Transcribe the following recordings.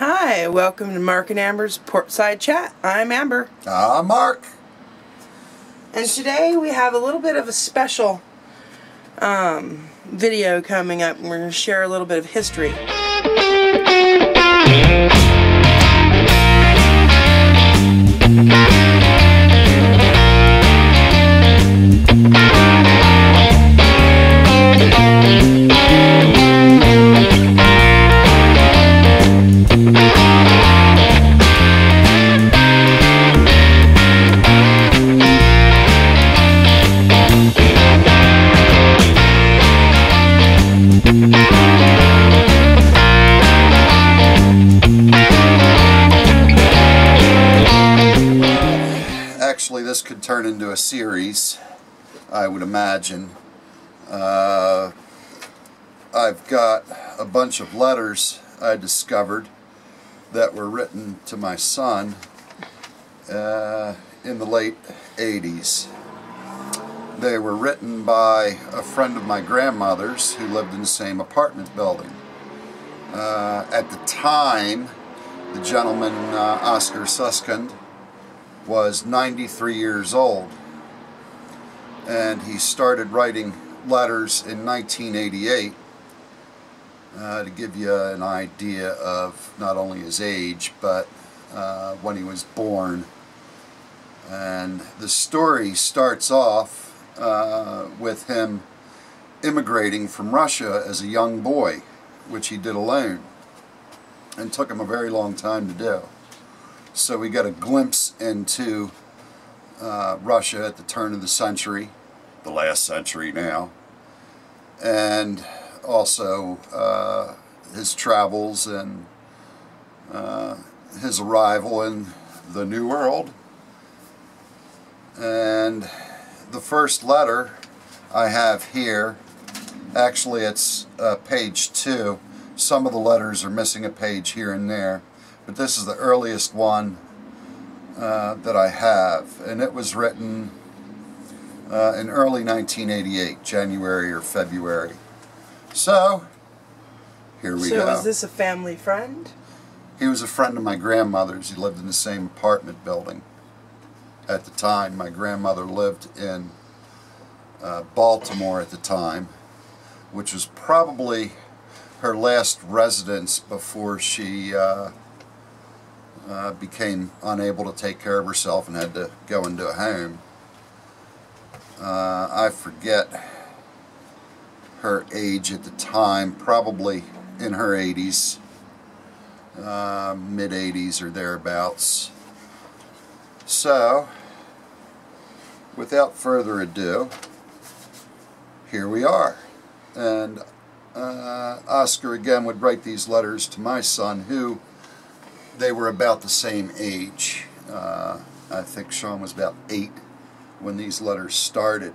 Hi, welcome to Mark and Amber's Portside Chat. I'm Amber. I'm Mark. And today we have a little bit of a special video coming up. We're going to share a little bit of history. Actually, this could turn into a series, I would imagine. I've got a bunch of letters I discovered that were written to my son in the late 80s. They were written by a friend of my grandmother's who lived in the same apartment building. At the time, the gentleman, Oscar Susskind, was 93 years old, and he started writing letters in 1988 to give you an idea of not only his age but when he was born. And the story starts off with him immigrating from Russia as a young boy, which he did alone, and took him a very long time to do. So we got a glimpse into Russia at the turn of the century, the last century now, and also his travels and his arrival in the New World. And the first letter I have here, actually it's page 2. Some of the letters are missing a page here and there, but this is the earliest one that I have, and it was written in early 1988, January or February. So, here we go. So is this a family friend? He was a friend of my grandmother's. He lived in the same apartment building. At the time, my grandmother lived in Baltimore at the time, which was probably her last residence before she became unable to take care of herself and had to go into a home. I forget her age at the time, probably in her 80s, mid-80s or thereabouts. So, without further ado, here we are. And Oscar again would write these letters to my son, who they were about the same age. I think Sean was about 8 when these letters started.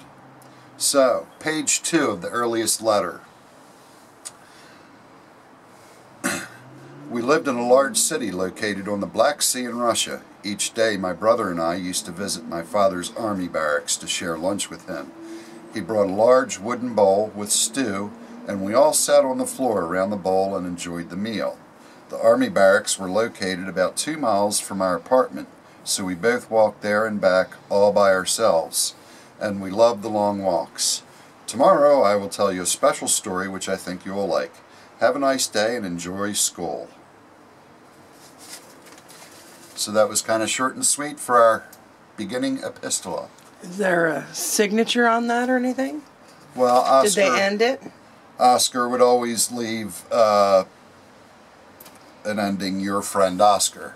So, page 2 of the earliest letter. We lived in a large city located on the Black Sea in Russia. Each day my brother and I used to visit my father's army barracks to share lunch with him. He brought a large wooden bowl with stew, and we all sat on the floor around the bowl and enjoyed the meal. The army barracks were located about 2 miles from our apartment, so we both walked there and back all by ourselves, and we loved the long walks. Tomorrow I will tell you a special story which I think you will like. Have a nice day and enjoy school. So that was kind of short and sweet for our beginning epistola. Is there a signature on that or anything? Well, Oscar, did they end it? Oscar would always leave an ending, your friend Oscar.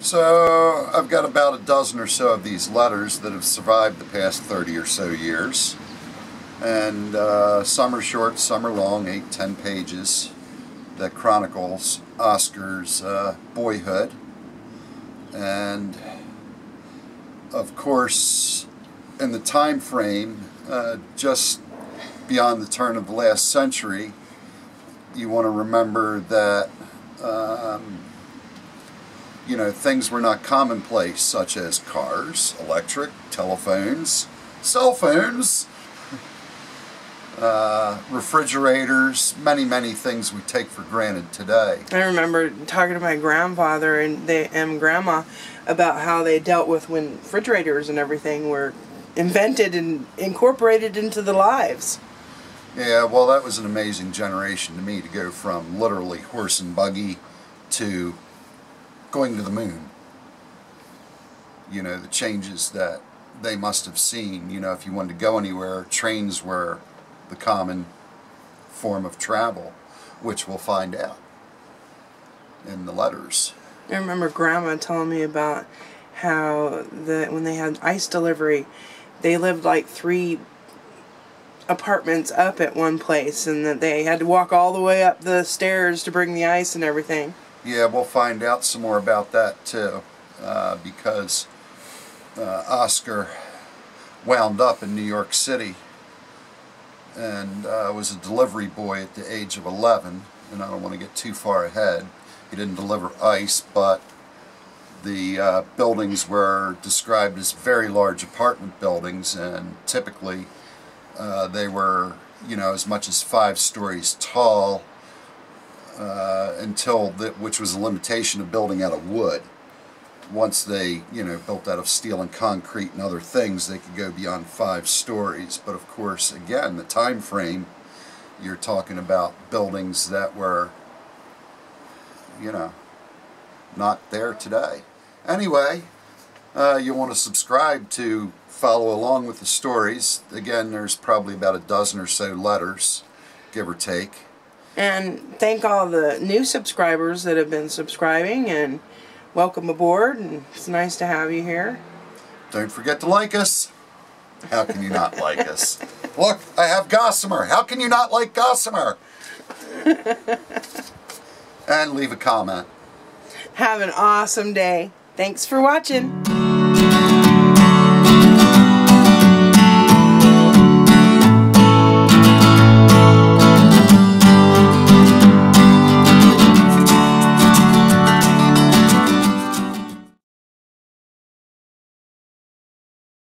So I've got about a dozen or so of these letters that have survived the past 30 or so years. And some are short, some are long, 8-10 pages, that chronicles Oscar's boyhood. And of course, in the time frame, just beyond the turn of the last century, you want to remember that you know, things were not commonplace, such as cars, electric, telephones, cell phones. refrigerators, many things we take for granted today. I remember talking to my grandfather and grandma about how they dealt with when refrigerators and everything were invented and incorporated into the lives. Yeah, well, that was an amazing generation to me, to go from literally horse and buggy to going to the moon. You know, the changes that they must have seen. You know, if you wanted to go anywhere, trains were the common form of travel, which we'll find out in the letters. I remember Grandma telling me about how when they had ice delivery, they lived like 3 apartments up at one place, and that they had to walk all the way up the stairs to bring the ice and everything. Yeah, we'll find out some more about that too, because Oscar wound up in New York City and was a delivery boy at the age of 11, and I don't want to get too far ahead. He didn't deliver ice, but the buildings were described as very large apartment buildings, and typically they were, you know, as much as 5 stories tall, which was a limitation of building out of wood. Once they, you know, built out of steel and concrete and other things, they could go beyond 5 stories. But of course, again, the time frame, you're talking about buildings that were, you know, not there today. Anyway, you want to subscribe to follow along with the stories. Again, there's probably about a dozen or so letters, give or take. And thank all the new subscribers that have been subscribing, and welcome aboard, and it's nice to have you here. Don't forget to like us. How can you not like us? Look, I have Gossamer. How can you not like Gossamer? And leave a comment. Have an awesome day. Thanks for watching.